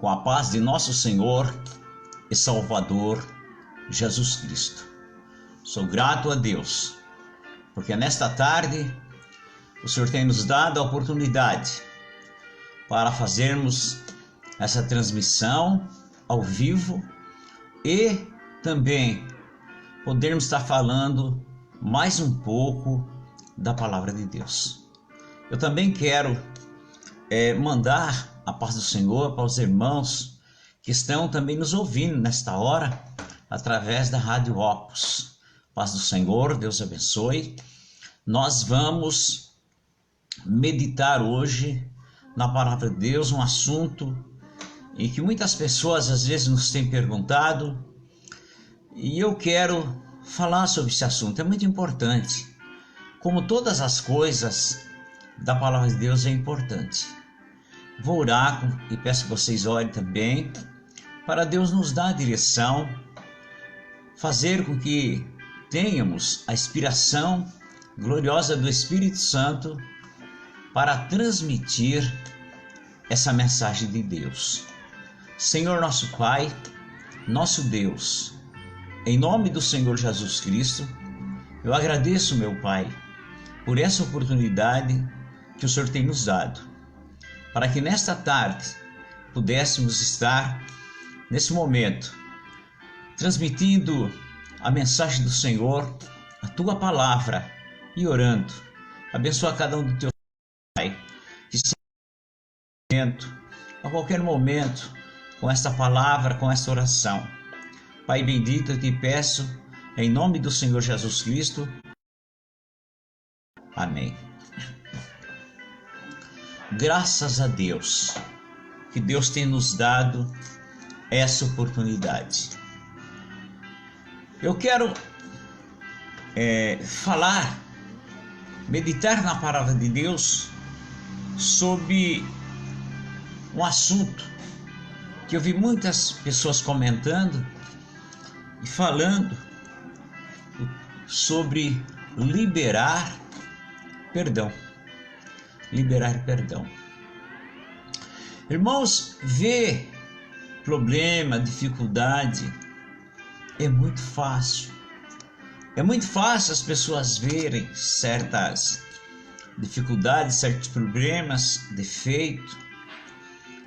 com a paz de nosso Senhor e Salvador Jesus Cristo. Sou grato a Deus, porque nesta tarde o Senhor tem nos dado a oportunidade para fazermos essa transmissão ao vivo e também podermos estar falando mais um pouco da palavra de Deus. Eu também quero mandar a paz do Senhor para os irmãos que estão também nos ouvindo nesta hora através da Rádio Opus. Paz do Senhor, Deus abençoe. Nós vamos meditar hoje na palavra de Deus, um assunto em que muitas pessoas às vezes nos têm perguntado, e eu quero falar sobre esse assunto. É muito importante. Como todas as coisas da palavra de Deus é importante. Vou orar e peço que vocês orem também para Deus nos dar a direção, fazer com que tenhamos a inspiração gloriosa do Espírito Santo para transmitir essa mensagem de Deus. Senhor nosso Pai, nosso Deus, em nome do Senhor Jesus Cristo, eu agradeço, meu Pai, por essa oportunidade que o Senhor tem nos dado, para que nesta tarde pudéssemos estar, nesse momento, transmitindo a mensagem do Senhor, a Tua palavra, e orando. Abençoa cada um do Teu Pai, que a qualquer momento, com esta palavra, com esta oração. Pai bendito, eu te peço, em nome do Senhor Jesus Cristo. Amém. Graças a Deus, que Deus tem nos dado essa oportunidade. Eu quero meditar na palavra de Deus sobre um assunto que eu vi muitas pessoas comentando e falando sobre liberar perdão. Liberar perdão. Irmãos, ver problema, dificuldade é muito fácil. É muito fácil as pessoas verem certas dificuldades, certos problemas, defeitos.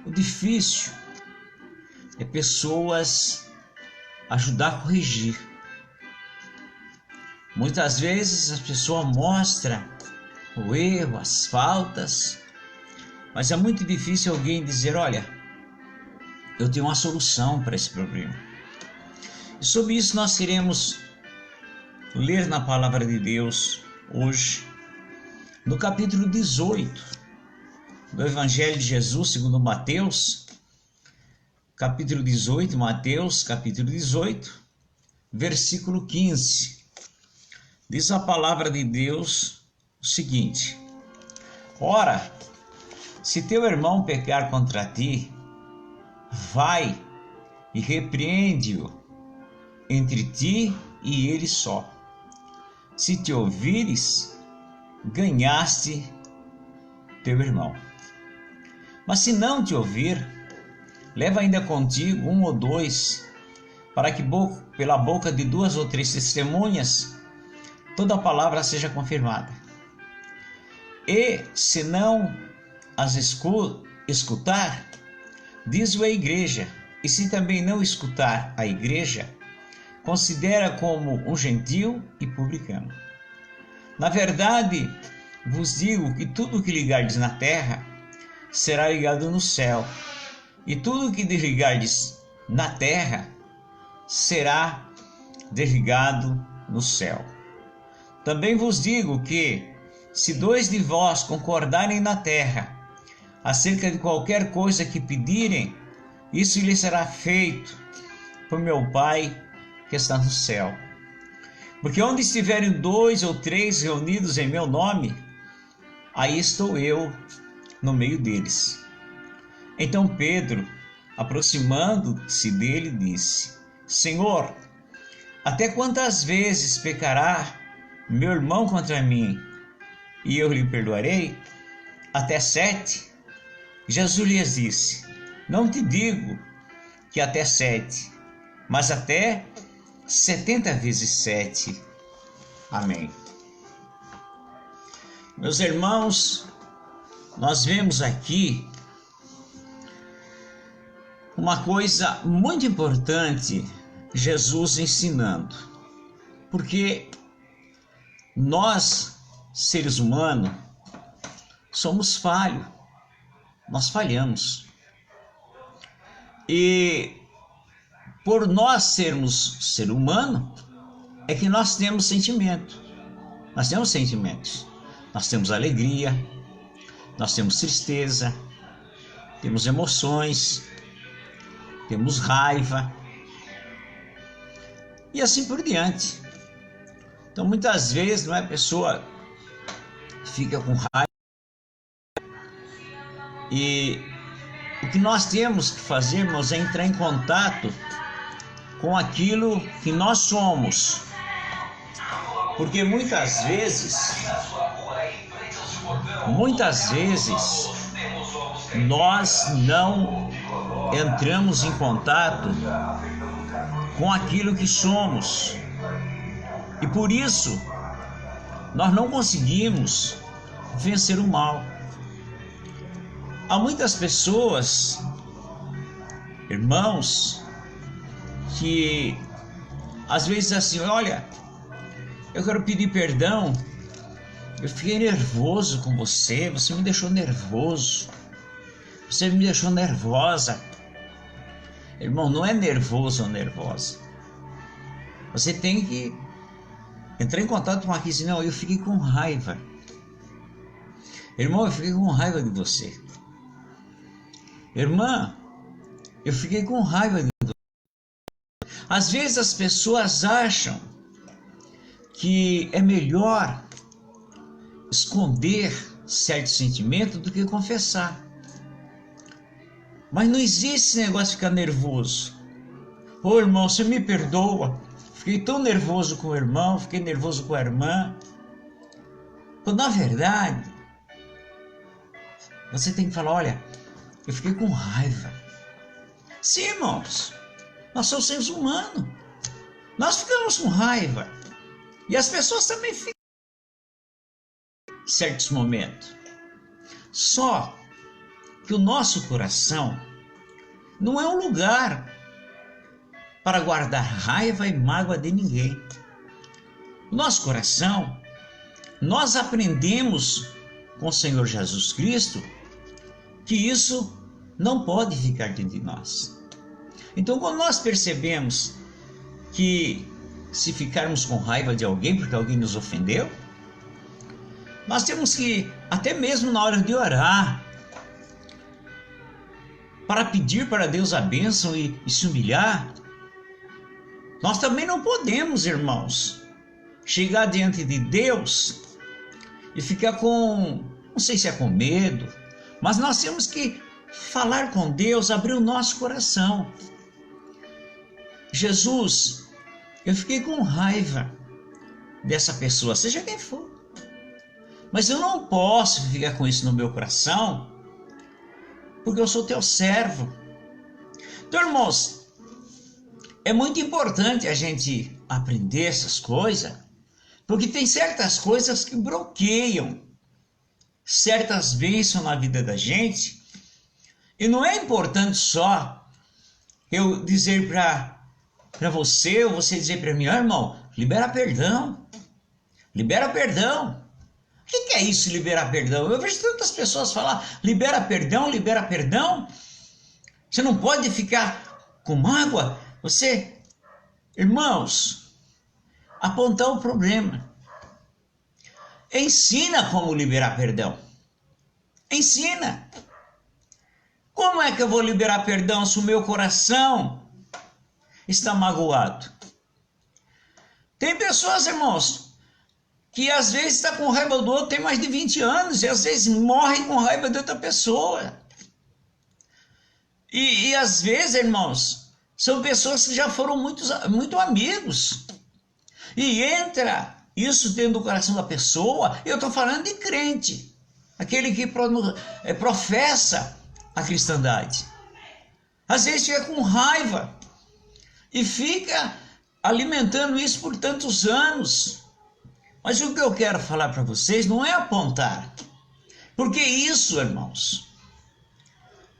O difícil é pessoas ajudar a corrigir. Muitas vezes a pessoa mostra o erro, as faltas, mas é muito difícil alguém dizer: olha, eu tenho uma solução para esse problema. E sobre isso nós queremos ler na palavra de Deus hoje, no capítulo 18 do Evangelho de Jesus segundo Mateus, capítulo 18, Mateus, capítulo 18, versículo 15. Diz a palavra de Deus o seguinte: ora, se teu irmão pecar contra ti, vai e repreende-o entre ti e ele só. Se te ouvires, ganhaste teu irmão. Mas se não te ouvir, leva ainda contigo um ou dois, para que pela boca de 2 ou 3 testemunhas toda a palavra seja confirmada. E se não as escutar, diz-o à igreja. E se também não escutar a igreja, considera como um gentil e publicano. Na verdade, vos digo que tudo o que ligardes na terra será ligado no céu, e tudo o que desligardes na terra será desligado no céu. Também vos digo que, se 2 de vós concordarem na terra acerca de qualquer coisa que pedirem, isso lhe será feito por meu Pai que está no céu. Porque onde estiverem 2 ou 3 reunidos em meu nome, aí estou eu no meio deles. Então Pedro, aproximando-se dele, disse: Senhor, até quantas vezes pecará meu irmão contra mim, e eu lhe perdoarei? Até 7? Jesus lhes disse: Não te digo que até 7, mas até 70 vezes 7. Amém. Meus irmãos, nós vemos aqui uma coisa muito importante, Jesus ensinando. Porque nós, seres humanos, somos falhos, nós falhamos. E por nós sermos ser humano, é que nós temos sentimento. Nós temos sentimentos. Nós temos alegria, nós temos tristeza, temos emoções, temos raiva e assim por diante. Então muitas vezes, não é, a pessoa fica com raiva, e o que nós temos que fazer, irmãos, é entrar em contato com aquilo que nós somos. Porque muitas vezes nós não entramos em contato com aquilo que somos. E por isso nós não conseguimos vencer o mal. Há muitas pessoas, irmãos, que às vezes assim, olha, eu quero pedir perdão, eu fiquei nervoso com você, você me deixou nervoso, você me deixou nervosa. Irmão, não é nervoso ou nervosa. Você tem que entrar em contato com aquilo e dizer, não, eu fiquei com raiva. Irmão, eu fiquei com raiva de você. Irmã, eu fiquei com raiva de você. Às vezes as pessoas acham que é melhor esconder certo sentimento do que confessar. Mas não existe esse negócio de ficar nervoso. Ô irmão, você me perdoa. Fiquei tão nervoso com o irmão, fiquei nervoso com a irmã. Quando na verdade, você tem que falar, olha, eu fiquei com raiva. Sim, irmãos, nós somos seres humanos. Nós ficamos com raiva. E as pessoas também ficam em certos momentos. Só que o nosso coração não é um lugar para guardar raiva e mágoa de ninguém. O nosso coração, nós aprendemos com o Senhor Jesus Cristo que isso não pode ficar dentro de nós. Então, quando nós percebemos que se ficarmos com raiva de alguém porque alguém nos ofendeu, nós temos que, até mesmo na hora de orar, para pedir para Deus a bênção e se humilhar, nós também não podemos, irmãos, chegar diante de Deus e ficar com, não sei se é com medo, mas nós temos que falar com Deus, abrir o nosso coração. Jesus, eu fiquei com raiva dessa pessoa, seja quem for, mas eu não posso ficar com isso no meu coração, porque eu sou teu servo. Então, irmãos, é muito importante a gente aprender essas coisas, porque tem certas coisas que bloqueiam certas bênçãos na vida da gente, e não é importante só eu dizer para você, ou você dizer para mim, irmão, libera perdão, libera perdão. O que é isso, liberar perdão? Eu vejo tantas pessoas falar, libera perdão, libera perdão. Você não pode ficar com mágoa. Você, irmãos, apontar o problema. Ensina como liberar perdão. Ensina. Como é que eu vou liberar perdão se o meu coração está magoado? Tem pessoas, irmãos, que às vezes está com raiva do outro, tem mais de 20 anos, e às vezes morre com raiva de outra pessoa. E às vezes, irmãos, são pessoas que já foram muito amigos. E entra isso dentro do coração da pessoa, eu estou falando de crente, aquele que professa a cristandade. Às vezes fica com raiva e fica alimentando isso por tantos anos. Mas o que eu quero falar para vocês não é apontar. Porque isso, irmãos,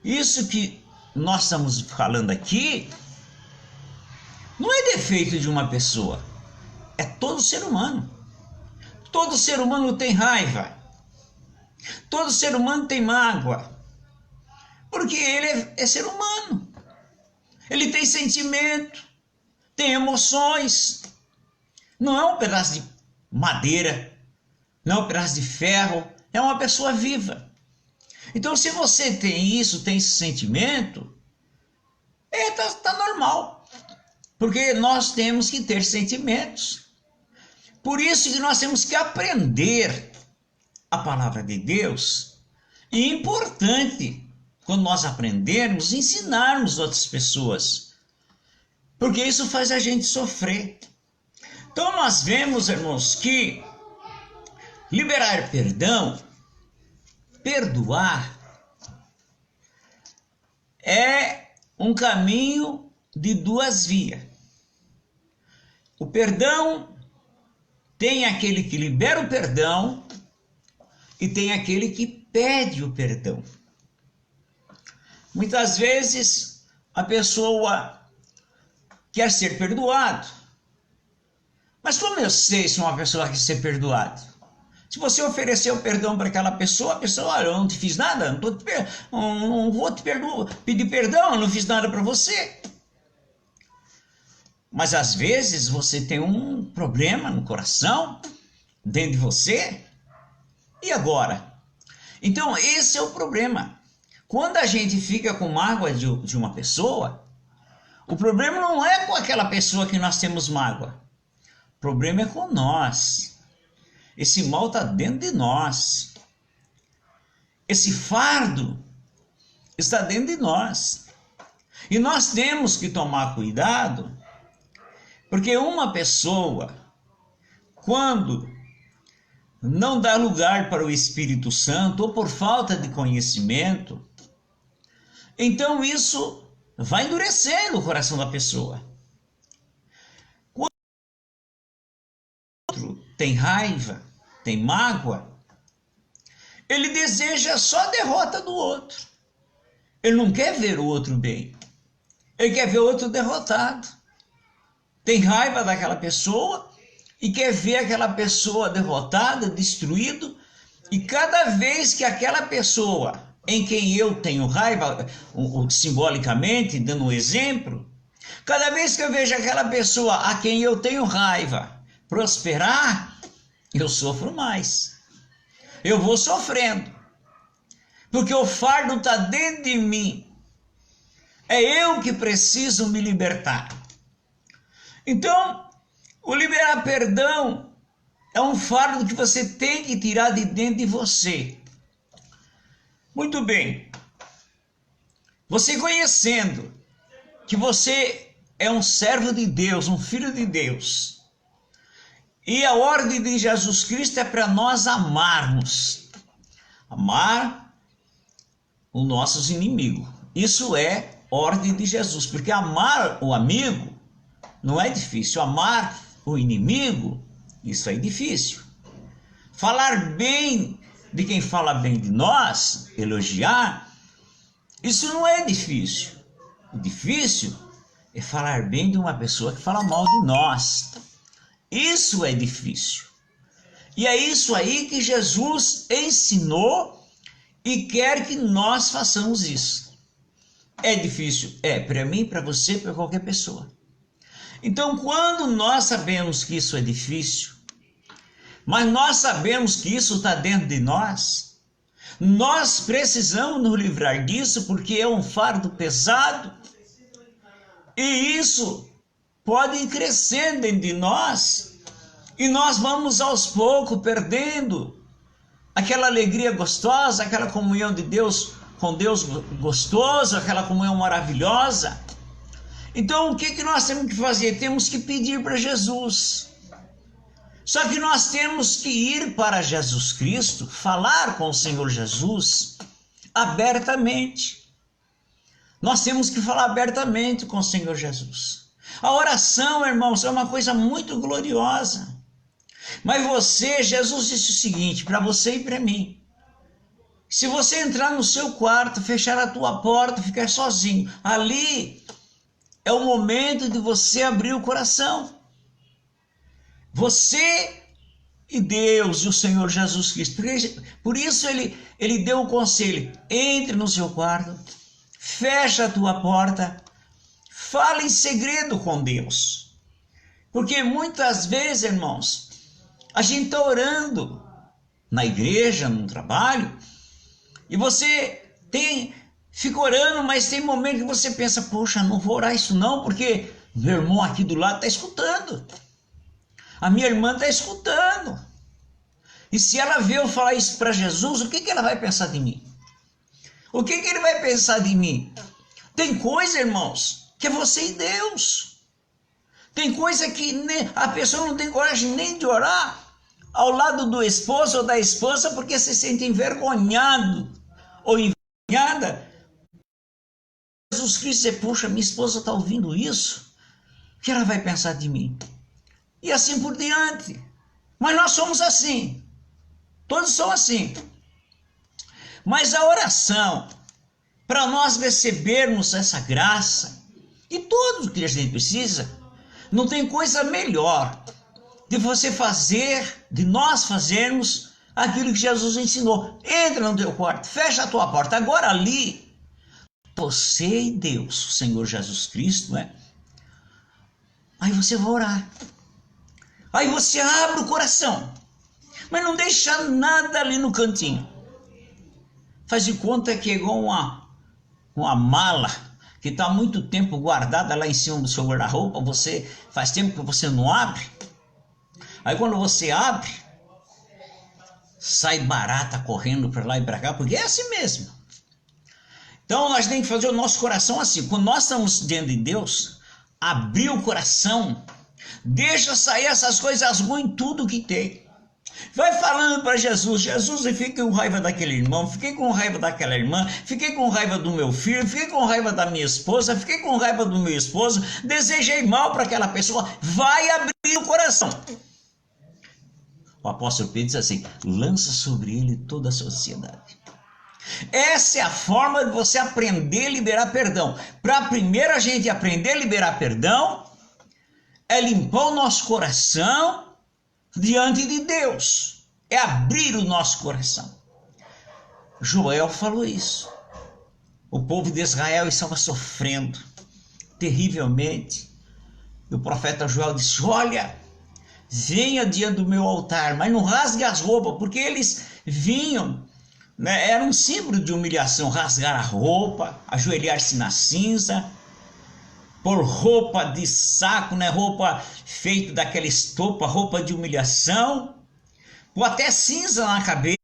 isso que nós estamos falando aqui, não é defeito de uma pessoa. É todo ser humano. Todo ser humano tem raiva. Todo ser humano tem mágoa. Porque ele é ser humano. Ele tem sentimento, tem emoções. Não é um pedaço de madeira, não é um pedaço de ferro, é uma pessoa viva. Então, se você tem isso, tem esse sentimento, tá normal. Porque nós temos que ter sentimentos. Por isso que nós temos que aprender a palavra de Deus. E é importante, quando nós aprendermos, ensinarmos outras pessoas. Porque isso faz a gente sofrer. Então nós vemos, irmãos, que liberar perdão, perdoar, é um caminho de duas vias. O perdão tem aquele que libera o perdão e tem aquele que pede o perdão. Muitas vezes a pessoa quer ser perdoado. Mas como eu sei se uma pessoa quer ser perdoada? Se você oferecer o perdão para aquela pessoa, a pessoa, olha, eu não te fiz nada, não vou te pedir perdão, eu não fiz nada para você. Mas às vezes você tem um problema no coração, dentro de você, e agora? Então esse é o problema. Quando a gente fica com mágoa de uma pessoa, o problema não é com aquela pessoa que nós temos mágoa. O problema é com nós. Esse mal está dentro de nós. Esse fardo está dentro de nós. E nós temos que tomar cuidado, porque uma pessoa, quando não dá lugar para o Espírito Santo, ou por falta de conhecimento, então isso vai endurecendo o coração da pessoa. Quando o outro tem raiva, tem mágoa, ele deseja só a derrota do outro. Ele não quer ver o outro bem. Ele quer ver o outro derrotado. Tem raiva daquela pessoa e quer ver aquela pessoa derrotada, destruído. E cada vez que aquela pessoa em quem eu tenho raiva, simbolicamente, dando um exemplo, cada vez que eu vejo aquela pessoa a quem eu tenho raiva prosperar, eu sofro mais. Eu vou sofrendo. Porque o fardo está dentro de mim. É eu que preciso me libertar. Então, o liberar perdão é um fardo que você tem que tirar de dentro de você. Muito bem. Você conhecendo que você é um servo de Deus, um filho de Deus, e a ordem de Jesus Cristo é para nós amarmos. Amar os nossos inimigos. Isso é ordem de Jesus, porque amar o amigo não é difícil. Amar o inimigo, isso é difícil. Falar bem de quem fala bem de nós, elogiar, isso não é difícil. O difícil é falar bem de uma pessoa que fala mal de nós. Isso é difícil. E é isso aí que Jesus ensinou e quer que nós façamos isso. É difícil? É, para mim, para você, para qualquer pessoa. Então, quando nós sabemos que isso é difícil, mas nós sabemos que isso está dentro de nós, nós precisamos nos livrar disso, porque é um fardo pesado, e isso pode ir crescendo dentro de nós, e nós vamos aos poucos perdendo aquela alegria gostosa, aquela comunhão de Deus com Deus gostoso, aquela comunhão maravilhosa. Então, o que nós temos que fazer? Temos que pedir para Jesus. Só que nós temos que ir para Jesus Cristo, falar com o Senhor Jesus abertamente. Nós temos que falar abertamente com o Senhor Jesus. A oração, irmãos, é uma coisa muito gloriosa. Mas você, Jesus disse o seguinte, para você e para mim. Se você entrar no seu quarto, fechar a tua porta, ficar sozinho, ali é o momento de você abrir o coração. Você e Deus e o Senhor Jesus Cristo. Por isso ele deu o conselho, entre no seu quarto, fecha a tua porta, fala em segredo com Deus. Porque muitas vezes, irmãos, a gente está orando na igreja, no trabalho, e você fica orando, mas tem momento que você pensa, poxa, não vou orar isso não, porque meu irmão aqui do lado está escutando. A minha irmã está escutando. E se ela vê eu falar isso para Jesus, o que ela vai pensar de mim? O que ele vai pensar de mim? Tem coisa, irmãos, que é você e Deus. Tem coisa que a pessoa não tem coragem nem de orar ao lado do esposo ou da esposa porque se sente envergonhado ou envergonhada. Jesus Cristo diz, puxa, minha esposa está ouvindo isso? O que ela vai pensar de mim? E assim por diante. Mas nós somos assim. Todos são assim. Mas a oração, para nós recebermos essa graça, e tudo que a gente precisa, não tem coisa melhor de você fazer, de nós fazermos aquilo que Jesus ensinou. Entra no teu quarto, fecha a tua porta. Agora ali, você e Deus, o Senhor Jesus Cristo, né? Aí você vai orar. Aí você abre o coração, mas não deixa nada ali no cantinho. Faz de conta que é igual uma mala que está há muito tempo guardada lá em cima do seu guarda-roupa. Você faz tempo que você não abre. Aí quando você abre, sai barata correndo para lá e para cá, porque é assim mesmo. Então nós temos que fazer o nosso coração assim. Quando nós estamos diante de Deus, abrir o coração, deixa sair essas coisas ruins, tudo que tem. Vai falando para Jesus, Jesus, eu fiquei com raiva daquele irmão, fiquei com raiva daquela irmã, fiquei com raiva do meu filho, fiquei com raiva da minha esposa, fiquei com raiva do meu esposo, desejei mal para aquela pessoa. Vai abrir o coração. O apóstolo Pedro diz assim, lança sobre ele toda a sociedade. Essa é a forma de você aprender a liberar perdão. Para primeiro a gente aprender a liberar perdão, é limpar o nosso coração diante de Deus. É abrir o nosso coração. Joel falou isso. O povo de Israel estava sofrendo terrivelmente. E o profeta Joel disse, olha, venha diante do meu altar, mas não rasgue as roupas, porque eles vinham, né, era um símbolo de humilhação, rasgar a roupa, ajoelhar-se na cinza, pôr roupa de saco, né, roupa feita daquela estopa, roupa de humilhação, ou até cinza na cabeça,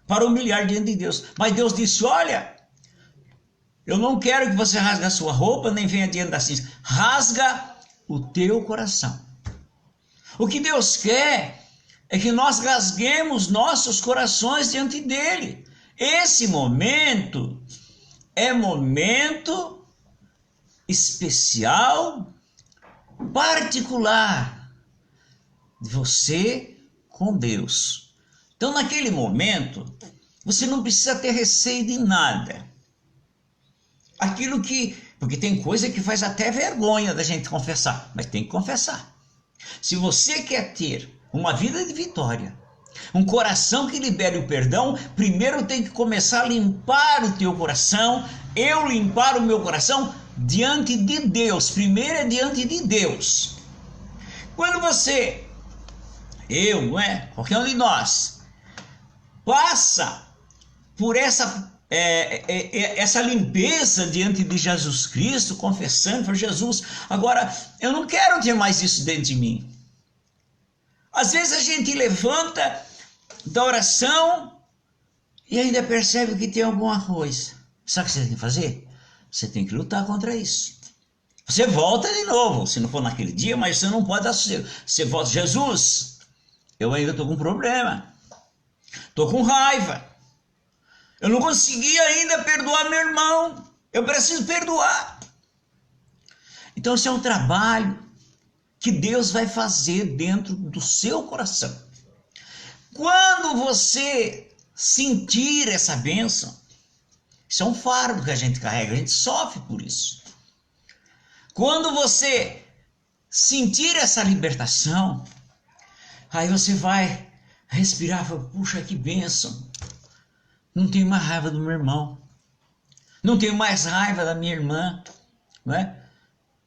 para humilhar diante de Deus. Mas Deus disse, olha, eu não quero que você rasgue a sua roupa, nem venha diante da cinza, rasga o teu coração. O que Deus quer é que nós rasguemos nossos corações diante dele. Esse momento é momento especial, particular de você com Deus. Então, naquele momento, você não precisa ter receio de nada. Porque tem coisa que faz até vergonha da gente confessar, mas tem que confessar. Se você quer ter uma vida de vitória, um coração que libere o perdão, primeiro tem que começar a limpar o teu coração, eu limpar o meu coração diante de Deus. Primeiro é diante de Deus. Quando qualquer um de nós, passa por essa limpeza diante de Jesus Cristo, confessando para Jesus, agora eu não quero ter mais isso dentro de mim. Às vezes a gente levanta da oração e ainda percebe que tem alguma coisa. Sabe o que você tem que fazer? Você tem que lutar contra isso. Você volta de novo, se não for naquele dia, mas você não pode dar sossego. Você volta, Jesus, eu ainda estou com problema, estou com raiva. Eu não consegui ainda perdoar meu irmão. Eu preciso perdoar. Então esse é um trabalho que Deus vai fazer dentro do seu coração. Quando você sentir essa bênção, isso é um fardo que a gente carrega, a gente sofre por isso. Quando você sentir essa libertação, aí você vai respirar e falar, puxa, que bênção. Não tenho mais raiva do meu irmão. Não tenho mais raiva da minha irmã. Não é?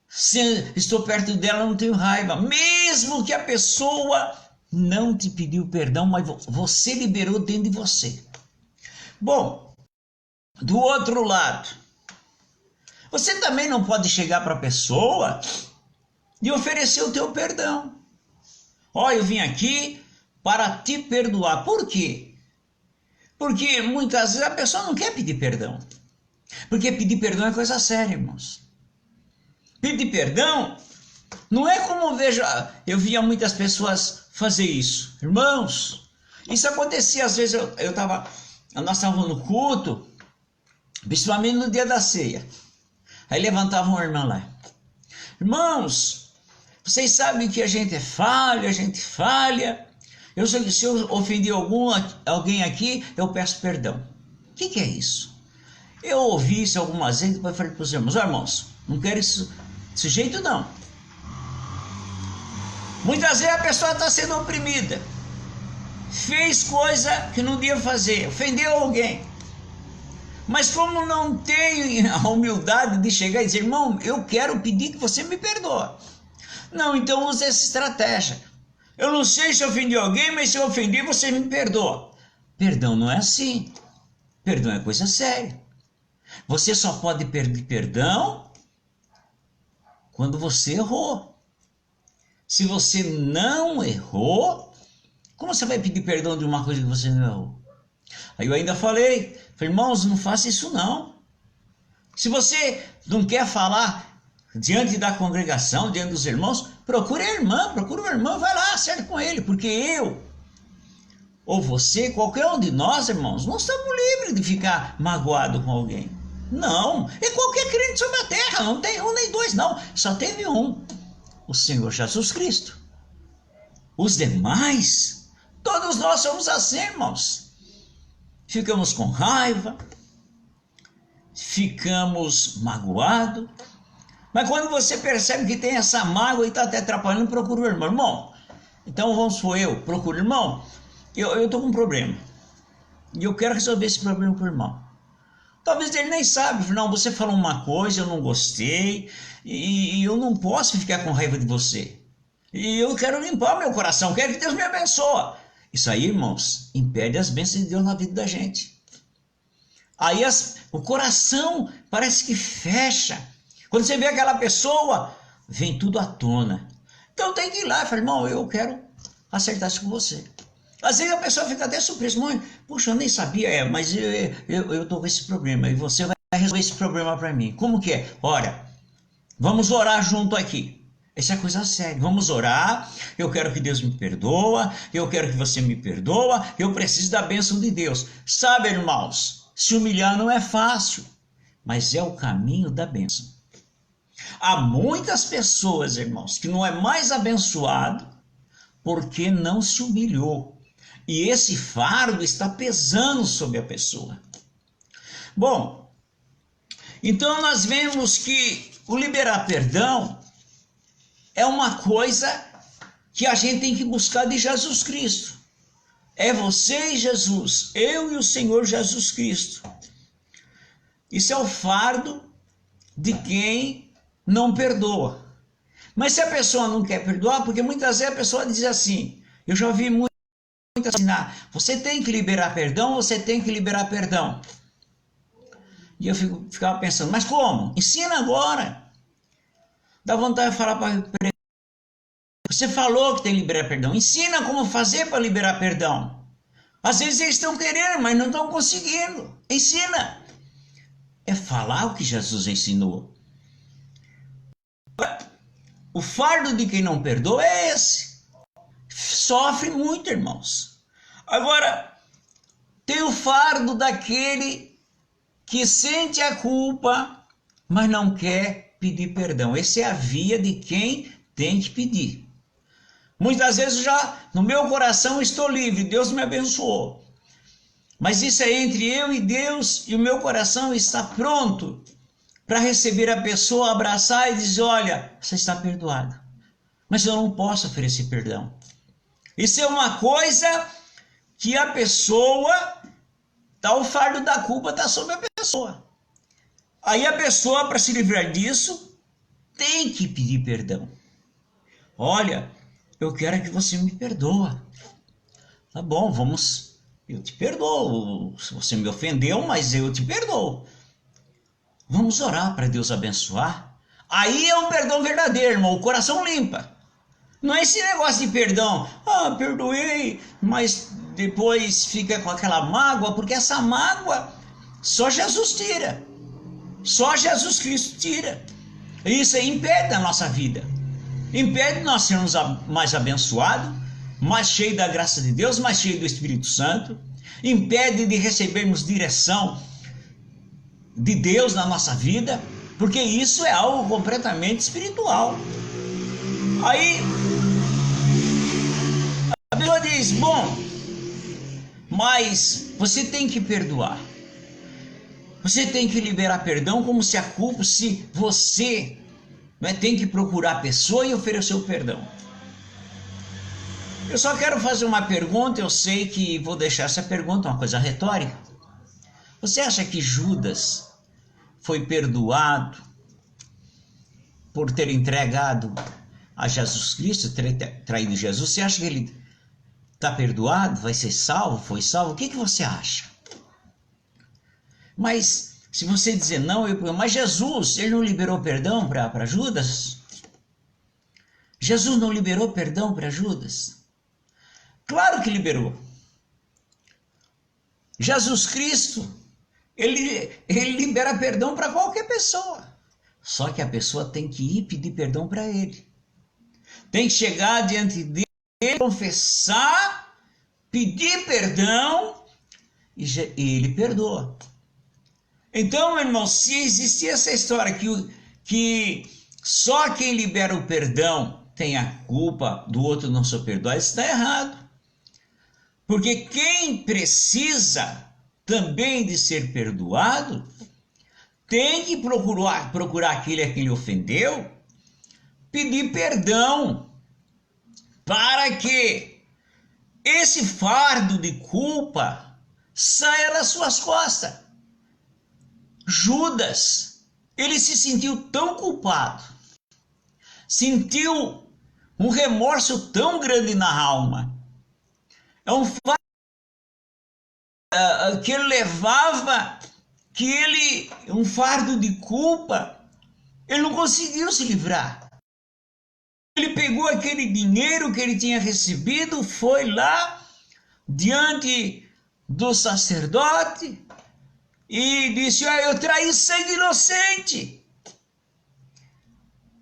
Se estou perto dela, não tenho raiva. Mesmo que a pessoa não te pediu perdão, mas você liberou dentro de você. Bom, do outro lado, você também não pode chegar para a pessoa e oferecer o teu perdão. Ó, eu vim aqui para te perdoar. Por quê? Porque muitas vezes a pessoa não quer pedir perdão. Porque pedir perdão é coisa séria, irmãos. Pedir perdão não é como eu via muitas pessoas fazer isso. Irmãos, isso acontecia às vezes, nós estávamos no culto, principalmente no dia da ceia. Aí levantava uma irmã lá. Irmãos, vocês sabem que a gente é falha, a gente falha. Se eu ofendi alguém aqui, eu peço perdão. O que é isso? Eu ouvi isso algumas vezes e depois falei para os irmãos, irmãos, não quero isso desse jeito não. Muitas vezes a pessoa está sendo oprimida. Fez coisa que não devia fazer, ofendeu alguém. Mas como não tem a humildade de chegar e dizer, irmão, eu quero pedir que você me perdoe. Não, então use essa estratégia. Eu não sei se eu ofendi alguém, mas se eu ofendi, você me perdoa. Perdão não é assim. Perdão é coisa séria. Você só pode pedir perdão quando você errou. Se você não errou, como você vai pedir perdão de uma coisa que você não errou? Aí eu ainda falei, irmãos, não faça isso não. Se você não quer falar diante da congregação, diante dos irmãos, procure a irmã, procure o irmão, vai lá, acerta com ele, porque eu, ou você, qualquer um de nós, irmãos, não estamos livres de ficar magoado com alguém. Não, é qualquer crente sobre a terra, não tem um nem dois, não, só teve um, o Senhor Jesus Cristo. Os demais, todos nós somos assim, irmãos. Ficamos com raiva, ficamos magoados, mas quando você percebe que tem essa mágoa e está até atrapalhando, procura o irmão. Irmão, então vamos supor eu, procuro o irmão, eu estou com um problema, e eu quero resolver esse problema com o irmão. Talvez ele nem sabe, não, você falou uma coisa, eu não gostei, e eu não posso ficar com raiva de você. E eu quero limpar meu coração, quero que Deus me abençoe. Isso aí, irmãos, impede as bênçãos de Deus na vida da gente. Aí o coração parece que fecha. Quando você vê aquela pessoa, vem tudo à tona. Então tem que ir lá e falar, irmão, eu quero acertar isso com você. Às vezes a pessoa fica até surpresa, mãe, puxa, eu nem sabia, mas eu tô com esse problema e você vai resolver esse problema para mim. Como que é? Ora, vamos orar junto aqui. Essa é coisa séria. Vamos orar, eu quero que Deus me perdoa, eu quero que você me perdoa, eu preciso da bênção de Deus. Sabe, irmãos, se humilhar não é fácil, mas é o caminho da bênção. Há muitas pessoas, irmãos, que não é mais abençoado porque não se humilhou. E esse fardo está pesando sobre a pessoa. Bom, então nós vemos que o liberar perdão é uma coisa que a gente tem que buscar de Jesus Cristo. É você e Jesus, eu e o Senhor Jesus Cristo. Isso é o fardo de quem não perdoa. Mas se a pessoa não quer perdoar, porque muitas vezes a pessoa diz assim, eu já ouvi muito ensinar, você tem que liberar perdão, você tem que liberar perdão. E eu ficava pensando, mas como? Ensina agora. Dá vontade de falar para ele, você falou que tem que liberar perdão, ensina como fazer para liberar perdão. Às vezes eles estão querendo, mas não estão conseguindo. Ensina. É falar o que Jesus ensinou. O fardo de quem não perdoa é esse. Sofre muito, irmãos. Agora, tem o fardo daquele que sente a culpa, mas não quer pedir perdão. Essa é a via de quem tem que pedir. Muitas vezes já no meu coração estou livre, Deus me abençoou. Mas isso é entre eu e Deus, e o meu coração está pronto para receber a pessoa, abraçar e dizer, olha, você está perdoado. Mas eu não posso oferecer perdão. Isso é uma coisa que a pessoa, o fardo da culpa está sobre a pessoa. Aí a pessoa, para se livrar disso, tem que pedir perdão. Olha, eu quero que você me perdoa. Tá bom, eu te perdoo. Se você me ofendeu, mas eu te perdoo. Vamos orar para Deus abençoar. Aí é um perdão verdadeiro, irmão, o coração limpa. Não é esse negócio de perdão. Ah, perdoei, mas depois fica com aquela mágoa, porque essa mágoa só Jesus tira. Só Jesus Cristo tira. Isso aí impede a nossa vida. Impede nós sermos mais abençoados, mais cheios da graça de Deus, mais cheios do Espírito Santo. Impede de recebermos direção de Deus na nossa vida, porque isso é algo completamente espiritual. Aí a pessoa diz, bom, mas você tem que perdoar. Você tem que liberar perdão como se a culpa, se você tem que procurar a pessoa e oferecer o perdão. Eu só quero fazer uma pergunta, eu sei que vou deixar essa pergunta uma coisa retórica. Você acha que Judas foi perdoado por ter entregado a Jesus Cristo, ter traído Jesus? Você acha que ele está perdoado, vai ser salvo, foi salvo? O que você acha? Mas se você dizer não, mas Jesus, ele não liberou perdão para Judas? Jesus não liberou perdão para Judas? Claro que liberou. Jesus Cristo, ele libera perdão para qualquer pessoa. Só que a pessoa tem que ir pedir perdão para ele. Tem que chegar diante dele, confessar, pedir perdão e ele perdoa. Então, meu irmão, se existir essa história que só quem libera o perdão tem a culpa do outro não ser perdoado, isso está errado. Porque quem precisa também de ser perdoado tem que procurar aquele a quem ele ofendeu, pedir perdão, para que esse fardo de culpa saia das suas costas. Judas, ele se sentiu tão culpado, sentiu um remorso tão grande na alma, é um fardo que ele levava, um fardo de culpa, ele não conseguiu se livrar. Ele pegou aquele dinheiro que ele tinha recebido, foi lá diante do sacerdote e disse, eu traí sangue inocente.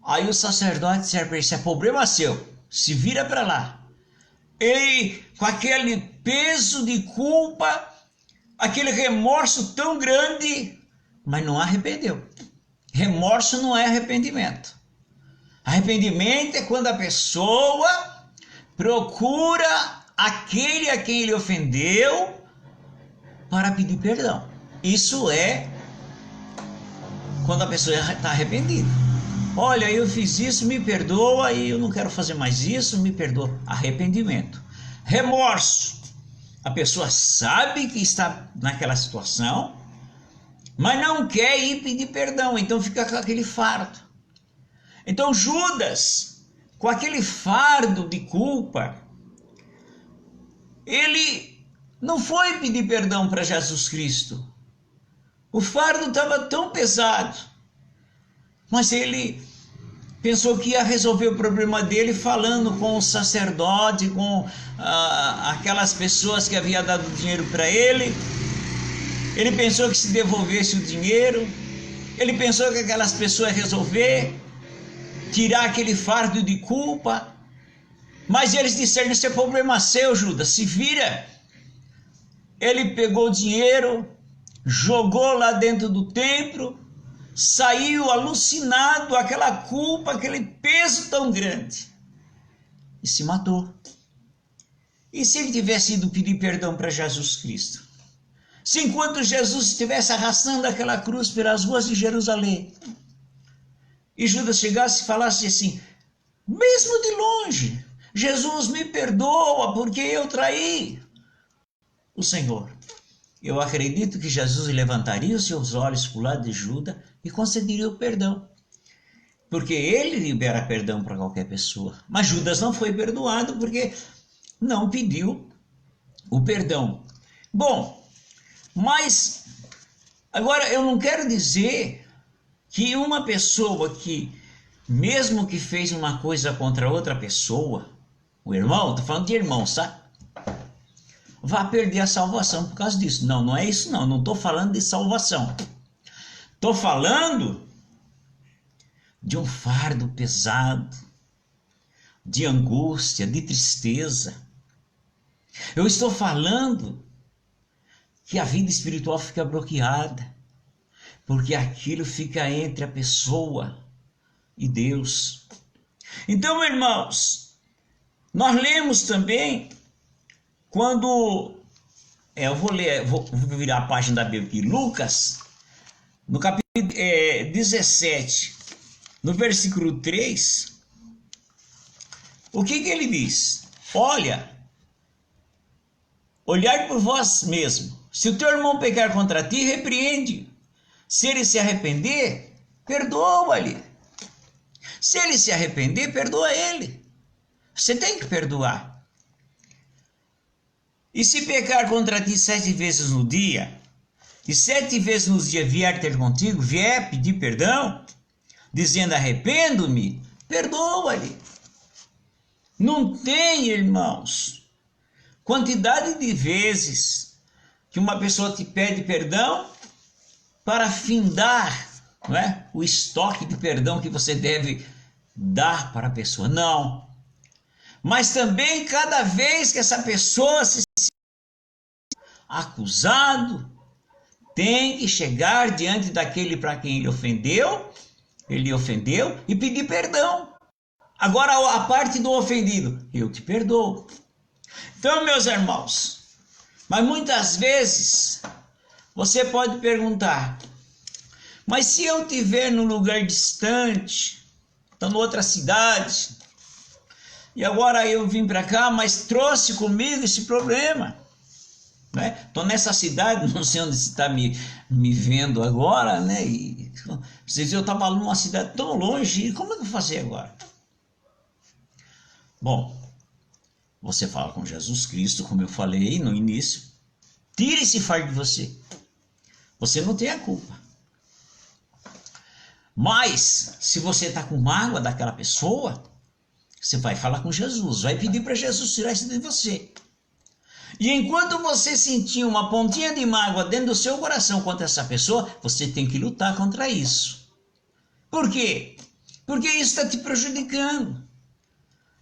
Aí o sacerdote disse para ele, isso é problema seu, se vira para lá. Ele, com aquele peso de culpa, aquele remorso tão grande, mas não arrependeu. Remorso não é arrependimento. Arrependimento é quando a pessoa procura aquele a quem ele ofendeu para pedir perdão. Isso é quando a pessoa está arrependida. Olha, eu fiz isso, me perdoa, e eu não quero fazer mais isso, me perdoa. Arrependimento. Remorso. A pessoa sabe que está naquela situação, mas não quer ir pedir perdão, então fica com aquele fardo. Então Judas, com aquele fardo de culpa, ele não foi pedir perdão para Jesus Cristo. O fardo estava tão pesado, mas ele pensou que ia resolver o problema dele falando com o sacerdote, com aquelas pessoas que haviam dado dinheiro para ele. Ele pensou que se devolvesse o dinheiro, ele pensou que aquelas pessoas iam resolver, tirar aquele fardo de culpa. Mas eles disseram, isso é problema seu, Judas, se vira. ele pegou o dinheiro, jogou lá dentro do templo, saiu alucinado, aquela culpa, aquele peso tão grande, e se matou. E se ele tivesse ido pedir perdão para Jesus Cristo? Se enquanto Jesus estivesse arrastando aquela cruz pelas ruas de Jerusalém, e Judas chegasse e falasse assim, mesmo de longe, Jesus me perdoa porque eu traí o Senhor. Eu acredito que Jesus levantaria os seus olhos para o lado de Judas e concederia o perdão. Porque ele libera perdão para qualquer pessoa. Mas Judas não foi perdoado porque não pediu o perdão. Bom, mas agora eu não quero dizer que uma pessoa que, mesmo que fez uma coisa contra outra pessoa, o irmão, estou falando de irmão, sabe? Vai perder a salvação por causa disso. Não, não é isso não. Não estou falando de salvação. Estou falando de um fardo pesado, de angústia, de tristeza. Eu estou falando que a vida espiritual fica bloqueada, porque aquilo fica entre a pessoa e Deus. Então, irmãos, nós lemos também quando, eu vou virar a página da Bíblia aqui, Lucas, no capítulo 17, no versículo 3, o que ele diz? Olha, olhai por vós mesmo, se o teu irmão pecar contra ti, repreende, se ele se arrepender, perdoa-lhe, se ele se arrepender, perdoa ele, você tem que perdoar. E se pecar contra ti 7 vezes no dia, e 7 vezes no dia vier ter contigo, vier pedir perdão, dizendo arrependo-me, perdoa-lhe. Não tem, irmãos, quantidade de vezes que uma pessoa te pede perdão para findar, não é, o estoque de perdão que você deve dar para a pessoa. Não. Mas também cada vez que essa pessoa se acusado, tem que chegar diante daquele para quem ele ofendeu e pedir perdão. Agora a parte do ofendido, eu te perdoo. Então, meus irmãos, mas muitas vezes você pode perguntar, mas se eu estiver num lugar distante, estou em outra cidade, e agora eu vim para cá, mas trouxe comigo esse problema. Estou nessa cidade, não sei onde você está me vendo agora, né? E vocês, eu estava numa cidade tão longe, e como é que eu vou fazer agora? Bom, você fala com Jesus Cristo, como eu falei no início, tire esse fardo de você. Você não tem a culpa. Mas, se você está com mágoa daquela pessoa, você vai falar com Jesus, vai pedir para Jesus tirar isso de você. E enquanto você sentir uma pontinha de mágoa dentro do seu coração contra essa pessoa, você tem que lutar contra isso. Por quê? Porque isso está te prejudicando.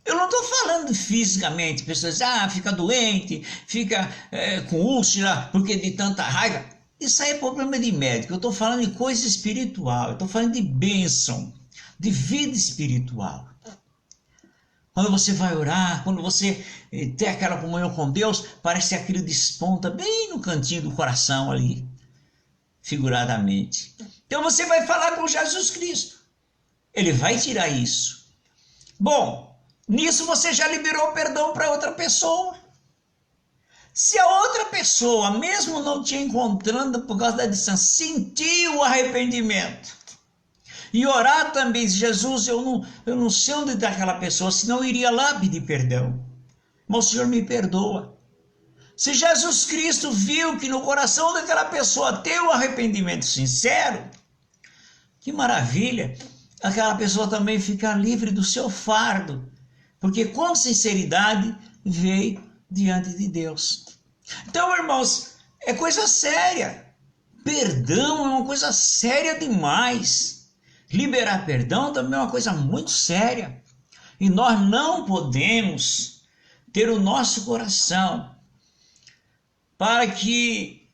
Eu não estou falando fisicamente, pessoas fica doente, fica com úlcera porque de tanta raiva. Isso aí é problema de médico. Eu estou falando de coisa espiritual, eu estou falando de bênção, de vida espiritual. Quando você vai orar, quando você tem aquela comunhão com Deus, parece que aquilo desponta bem no cantinho do coração ali, figuradamente. Então você vai falar com Jesus Cristo. Ele vai tirar isso. Bom, nisso você já liberou perdão para outra pessoa. Se a outra pessoa, mesmo não te encontrando por causa da distância, sentiu o arrependimento, e orar também, Jesus, eu não sei onde está aquela pessoa, senão eu iria lá pedir perdão. Mas o Senhor me perdoa. Se Jesus Cristo viu que no coração daquela pessoa tem um arrependimento sincero, que maravilha, aquela pessoa também fica livre do seu fardo, porque com sinceridade veio diante de Deus. Então, irmãos, é coisa séria. Perdão é uma coisa séria demais. Liberar perdão também é uma coisa muito séria. E nós não podemos ter o nosso coração para que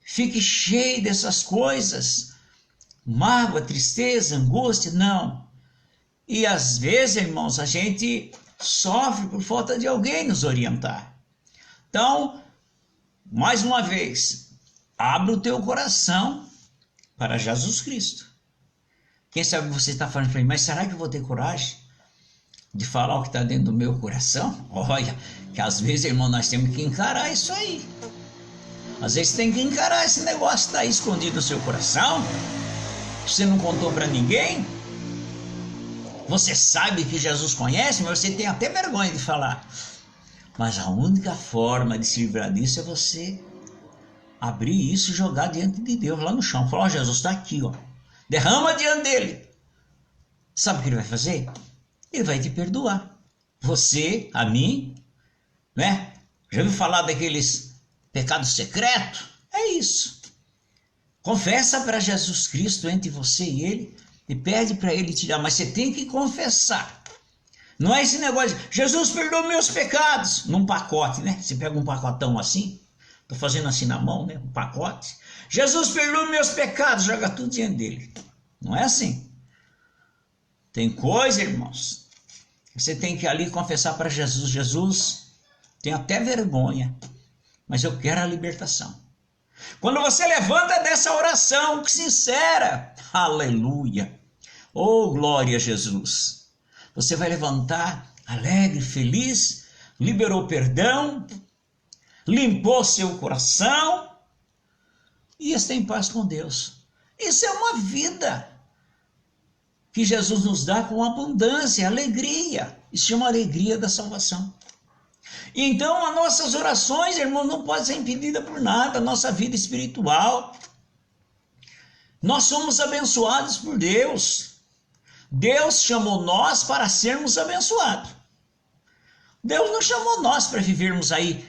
fique cheio dessas coisas, mágoa, tristeza, angústia, não. E às vezes, irmãos, a gente sofre por falta de alguém nos orientar. Então, mais uma vez, abra o teu coração para Jesus Cristo. Quem sabe você está falando para mim, mas será que eu vou ter coragem de falar o que está dentro do meu coração? Olha, que às vezes, irmão, nós temos que encarar isso aí. Às vezes tem que encarar esse negócio que está aí escondido no seu coração. Você não contou para ninguém. Você sabe que Jesus conhece, mas você tem até vergonha de falar. Mas a única forma de se livrar disso é você abrir isso e jogar diante de Deus lá no chão. Falar, ó, Jesus está aqui, ó. Derrama diante dele. Sabe o que ele vai fazer? Ele vai te perdoar. Você, a mim, né? Já ouviu falar daqueles pecados secretos? É isso. Confessa para Jesus Cristo entre você e ele e pede para ele te dar. Mas você tem que confessar. Não é esse negócio de Jesus perdoa meus pecados. Num pacote, né? Você pega um pacotão assim. Estou fazendo assim na mão, né? Um pacote. Jesus perdoa meus pecados. Joga tudo diante dele. Não é assim. Tem coisa, irmãos. Você tem que ali confessar para Jesus. Jesus, tenho até vergonha. Mas eu quero a libertação. Quando você levanta dessa oração sincera. Aleluia. Oh, glória a Jesus. Você vai levantar alegre, feliz, liberou perdão, limpou seu coração e está em paz com Deus. Isso é uma vida que Jesus nos dá com abundância, alegria. Isso chama alegria da salvação. Então, as nossas orações, irmão, não podem ser impedidas por nada, a nossa vida espiritual. Nós somos abençoados por Deus. Deus chamou nós para sermos abençoados. Deus não chamou nós para vivermos aí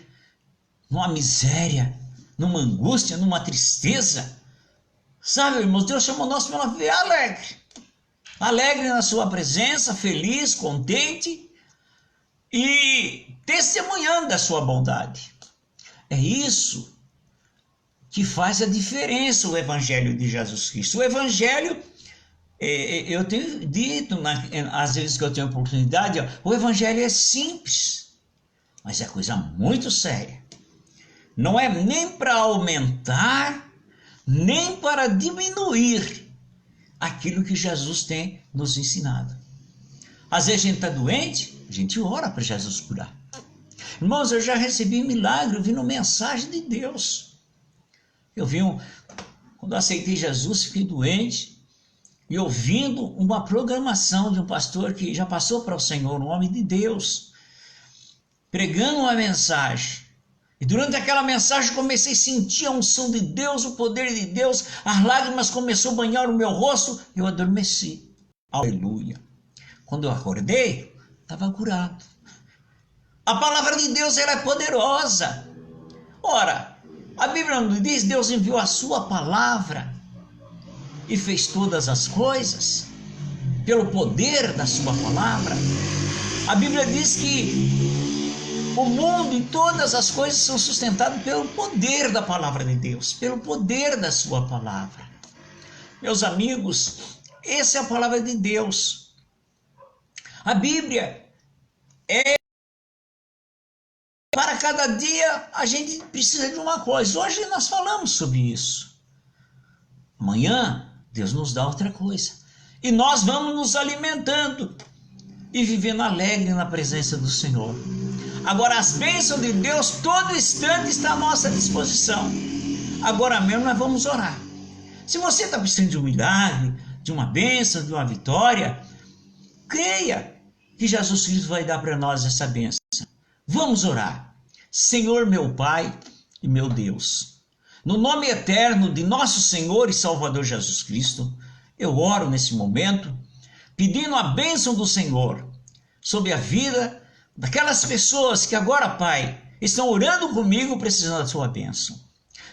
numa miséria, numa angústia, numa tristeza. Sabe, irmãos, Deus chamou nós para viver alegre. Alegre na sua presença, feliz, contente e testemunhando da sua bondade. É isso que faz a diferença, o Evangelho de Jesus Cristo. O Evangelho, eu tenho dito, às vezes que eu tenho oportunidade, o Evangelho é simples, mas é coisa muito séria. Não é nem para aumentar, nem para diminuir aquilo que Jesus tem nos ensinado. Às vezes a gente está doente, a gente ora para Jesus curar. Irmãos, eu já recebi milagre ouvindo mensagem de Deus. Quando eu aceitei Jesus, fiquei doente, e ouvindo uma programação de um pastor que já passou para o Senhor, um homem de Deus, pregando uma mensagem. E durante aquela mensagem comecei a sentir a unção de Deus, o poder de Deus, as lágrimas começaram a banhar o meu rosto, eu adormeci. Aleluia. Quando eu acordei, estava curado. A palavra de Deus, ela é poderosa. Ora, a Bíblia nos diz, Deus enviou a sua palavra e fez todas as coisas pelo poder da sua palavra. A Bíblia diz que o mundo e todas as coisas são sustentadas pelo poder da palavra de Deus, pelo poder da sua palavra. Meus amigos, essa é a palavra de Deus. A Bíblia é para cada dia a gente precisa de uma coisa. Hoje nós falamos sobre isso. Amanhã Deus nos dá outra coisa. E nós vamos nos alimentando e vivendo alegre na presença do Senhor. Agora, as bênçãos de Deus, todo instante está à nossa disposição. Agora mesmo nós vamos orar. Se você está precisando de um milagre, de uma bênção, de uma vitória, creia que Jesus Cristo vai dar para nós essa bênção. Vamos orar. Senhor, meu Pai e meu Deus, no nome eterno de nosso Senhor e Salvador Jesus Cristo, eu oro nesse momento, pedindo a bênção do Senhor sobre a vida daquelas pessoas que agora, Pai, estão orando comigo precisando da sua bênção.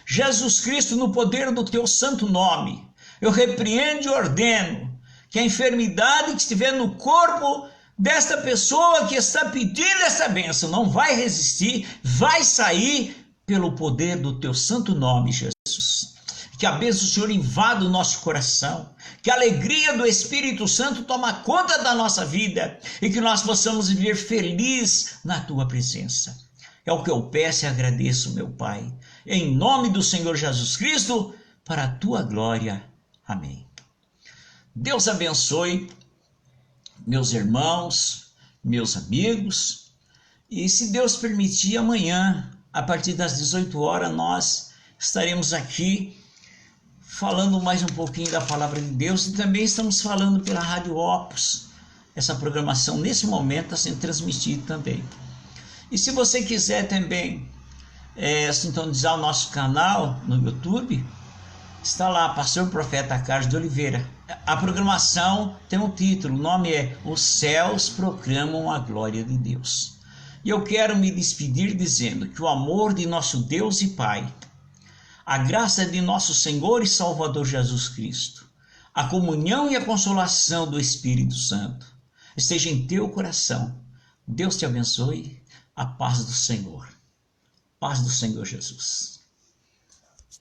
Jesus Cristo, no poder do teu santo nome, eu repreendo e ordeno que a enfermidade que estiver no corpo desta pessoa que está pedindo essa bênção não vai resistir, vai sair pelo poder do teu santo nome, Jesus. Que a bênção do Senhor invada o nosso coração, que a alegria do Espírito Santo toma conta da nossa vida e que nós possamos viver feliz na tua presença. É o que eu peço e agradeço, meu Pai, em nome do Senhor Jesus Cristo, para a tua glória. Amém. Deus abençoe meus irmãos, meus amigos, e se Deus permitir, amanhã, a partir das 18 horas, nós estaremos aqui falando mais um pouquinho da Palavra de Deus e também estamos falando pela Rádio Opus. Essa programação, nesse momento, está sendo transmitida também. E se você quiser também sintonizar o nosso canal no YouTube, está lá, Pastor Profeta Carlos de Oliveira. A programação tem um título, o nome é Os Céus Proclamam a Glória de Deus. E eu quero me despedir dizendo que o amor de nosso Deus e Pai, a graça de nosso Senhor e Salvador Jesus Cristo, a comunhão e a consolação do Espírito Santo esteja em teu coração. Deus te abençoe. A paz do Senhor. Paz do Senhor Jesus.